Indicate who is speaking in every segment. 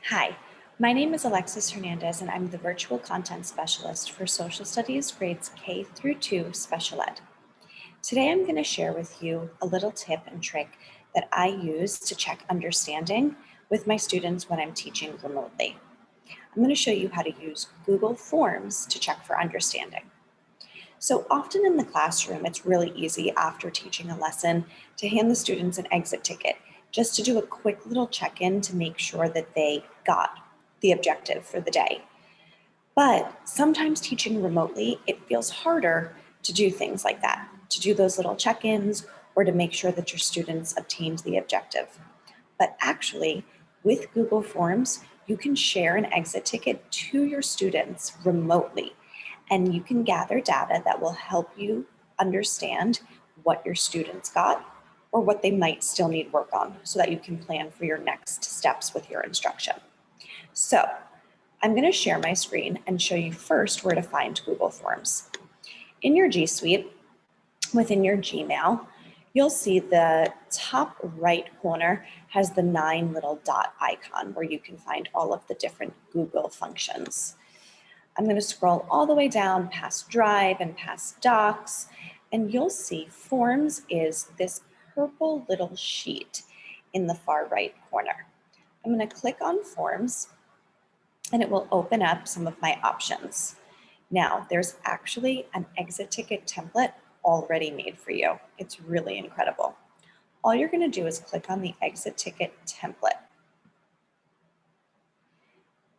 Speaker 1: Hi, my name is Alexis Hernandez and I'm the Virtual Content Specialist for Social Studies grades K through 2 Special Ed. Today I'm going to share with you a little tip and trick that I use to check understanding with my students when I'm teaching remotely. I'm going to show you how to use Google Forms to check for understanding. So often in the classroom, it's really easy after teaching a lesson to hand the students an exit ticket just to do a quick little check-in to make sure that they got the objective for the day. But sometimes teaching remotely, it feels harder to do things like that, to do those little check-ins or to make sure that your students obtained the objective. But actually, with Google Forms, you can share an exit ticket to your students remotely, and you can gather data that will help you understand what your students got or what they might still need work on so that you can plan for your next steps with your instruction. So I'm going to share my screen and show you first where to find Google Forms. In your G Suite, within your Gmail, you'll see the top right corner has the 9 little dot icon where you can find all of the different Google functions. I'm going to scroll all the way down past Drive and past Docs, and you'll see Forms is this purple little sheet in the far right corner. I'm going to click on Forms, and it will open up some of my options. Now, there's actually an exit ticket template already made for you. It's really incredible. All you're going to do is click on the exit ticket template.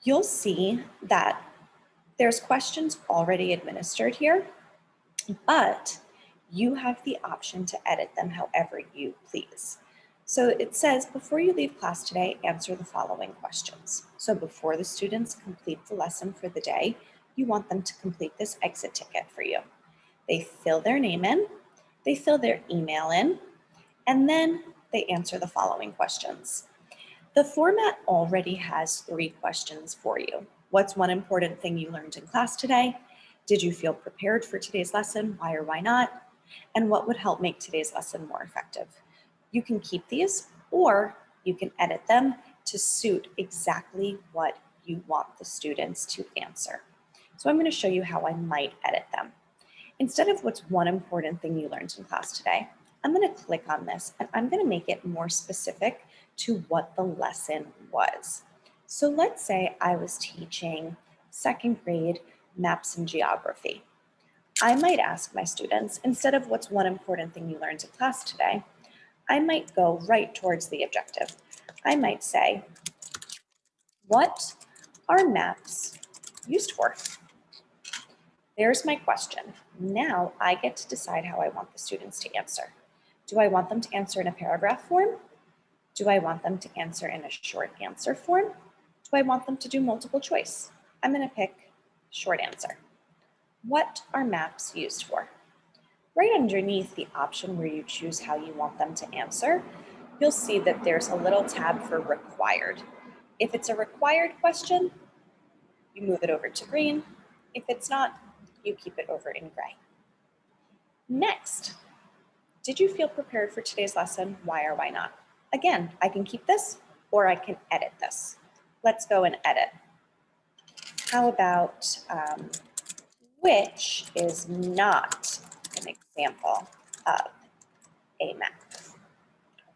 Speaker 1: You'll see that there's questions already administered here, but you have the option to edit them however you please. So it says, before you leave class today, answer the following questions. So before the students complete the lesson for the day, you want them to complete this exit ticket for you. They fill their name in, they fill their email in, and then they answer the following questions. The format already has 3 questions for you. What's one important thing you learned in class today? Did you feel prepared for today's lesson? Why or why not? And what would help make today's lesson more effective? You can keep these or you can edit them to suit exactly what you want the students to answer. So I'm going to show you how I might edit them. Instead of what's one important thing you learned in class today, I'm going to click on this and I'm going to make it more specific to what the lesson was. So let's say I was teaching 2nd grade maps and geography. I might ask my students, instead of what's one important thing you learned in class today, I might go right towards the objective. I might say, what are maps used for? There's my question. Now I get to decide how I want the students to answer. Do I want them to answer in a paragraph form? Do I want them to answer in a short answer form? Do I want them to do multiple choice? I'm going to pick short answer. What are maps used for? Right underneath the option where you choose how you want them to answer, you'll see that there's a little tab for required. If it's a required question, you move it over to green. If it's not, you keep it over in gray. Next, did you feel prepared for today's lesson? Why or why not? Again, I can keep this or I can edit this. Let's go and edit. How about which is not an example of a map?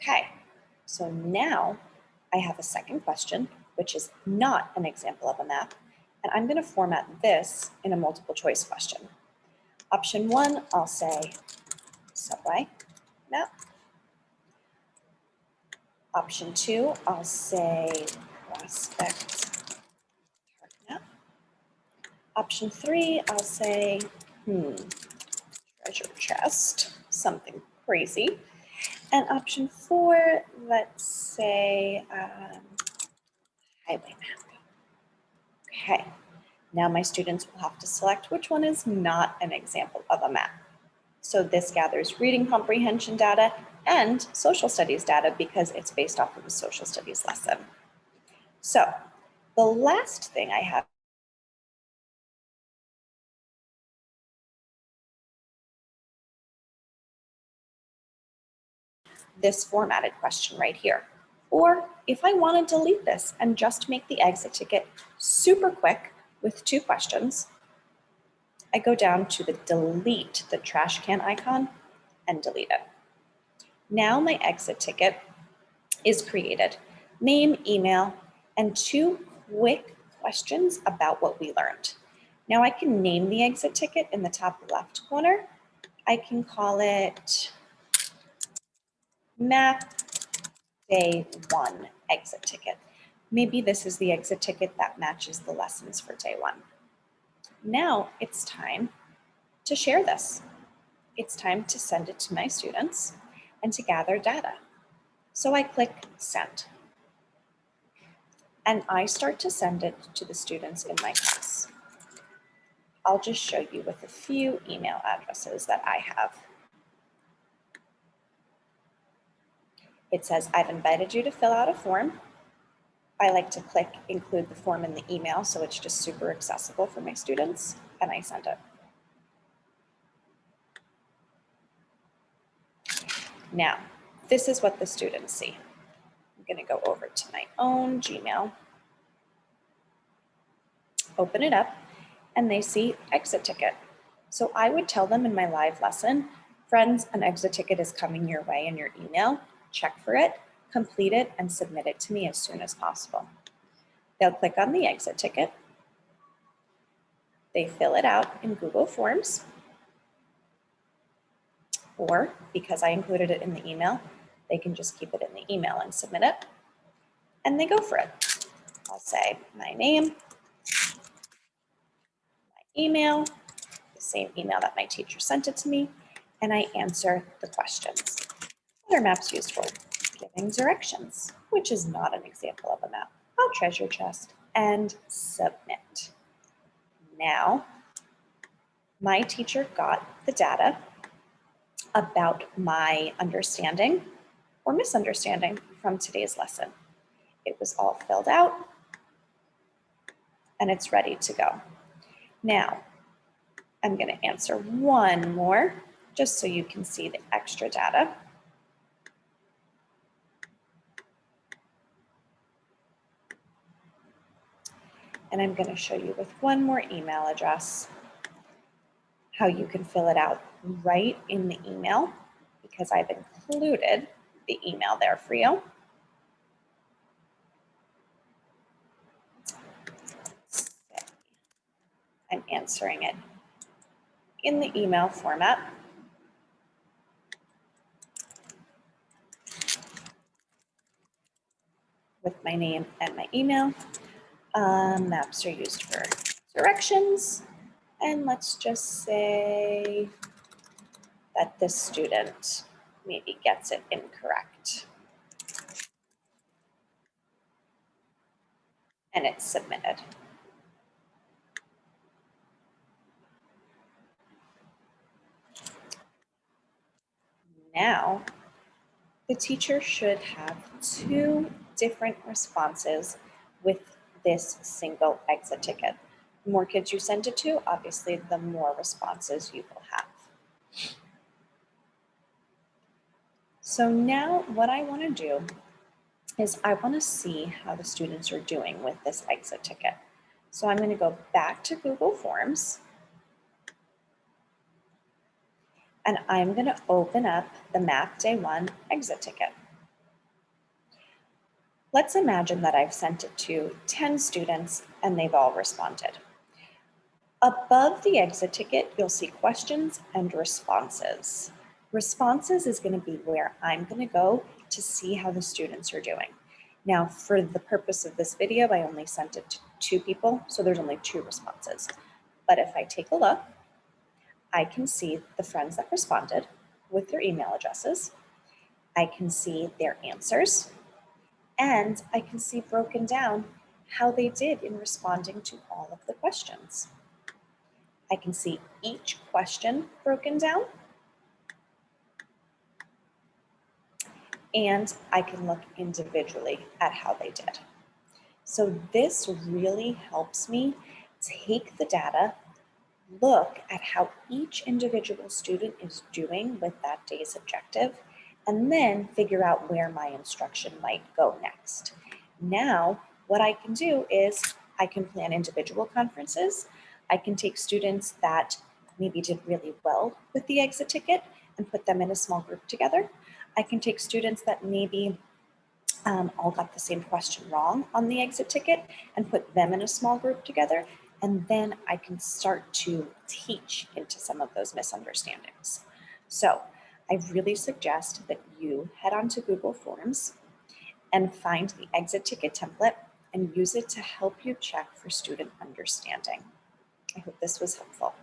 Speaker 1: Okay, so now I have a second question, which is not an example of a map, and I'm going to format this in a multiple choice question. Option 1, I'll say subway map. Option 2, I'll say prospect park map. Option 3, I'll say treasure chest, something crazy. And option 4, let's say highway map. Okay, now my students will have to select which one is not an example of a map. So this gathers reading comprehension data and social studies data because it's based off of a social studies lesson. So the last thing I have this formatted question right here. Or if I want to delete this and just make the exit ticket super quick with 2 questions, I go down to the delete the trash can icon and delete it. Now my exit ticket is created. Name, email, and 2 quick questions about what we learned. Now I can name the exit ticket in the top left corner. I can call it Map Day 1 exit ticket. Maybe this is the exit ticket that matches the lessons for day 1. Now it's time to share this. It's time to send it to my students and to gather data. So I click send. And I start to send it to the students in my class. I'll just show you with a few email addresses that I have. It says, I've invited you to fill out a form. I like to click include the form in the email so it's just super accessible for my students, and I send it. Now, this is what the students see. I'm going to go over to my own Gmail, open it up, and they see exit ticket. So I would tell them in my live lesson, friends, an exit ticket is coming your way in your email. Check for it, complete it, and submit it to me as soon as possible. They'll click on the exit ticket. They fill it out in Google Forms, or because I included it in the email, they can just keep it in the email and submit it, and they go for it. I'll say my name, my email, the same email that my teacher sent it to me, and I answer the questions. What are maps used for? Giving directions, which is not an example of a map. A treasure chest, and submit. Now, my teacher got the data about my understanding or misunderstanding from today's lesson. It was all filled out and it's ready to go. Now, I'm going to answer one more just so you can see the extra data. And I'm going to show you with one more email address how you can fill it out right in the email, because I've included the email there for you. I'm answering it in the email format. With my name and my email. Maps are used for directions. And let's just say that this student maybe gets it incorrect. And it's submitted. Now, the teacher should have 2 different responses with this single exit ticket. The more kids you send it to, obviously, the more responses you will have. So now what I want to do is I want to see how the students are doing with this exit ticket. So I'm going to go back to Google Forms, and I'm going to open up the Map Day 1 exit ticket. Let's imagine that I've sent it to 10 students and they've all responded. Above the exit ticket, you'll see questions and responses. Responses is going to be where I'm going to go to see how the students are doing. Now, for the purpose of this video, I only sent it to 2 people, so there's only 2 responses. But if I take a look, I can see the friends that responded with their email addresses. I can see their answers, and I can see broken down how they did in responding to all of the questions. I can see each question broken down, and I can look individually at how they did. So this really helps me take the data, look at how each individual student is doing with that day's objective, and then figure out where my instruction might go next. Now, what I can do is I can plan individual conferences. I can take students that maybe did really well with the exit ticket and put them in a small group together. I can take students that maybe all got the same question wrong on the exit ticket and put them in a small group together. And then I can start to teach into some of those misunderstandings. So I really suggest that you head on to Google Forms and find the exit ticket template and use it to help you check for student understanding. I hope this was helpful.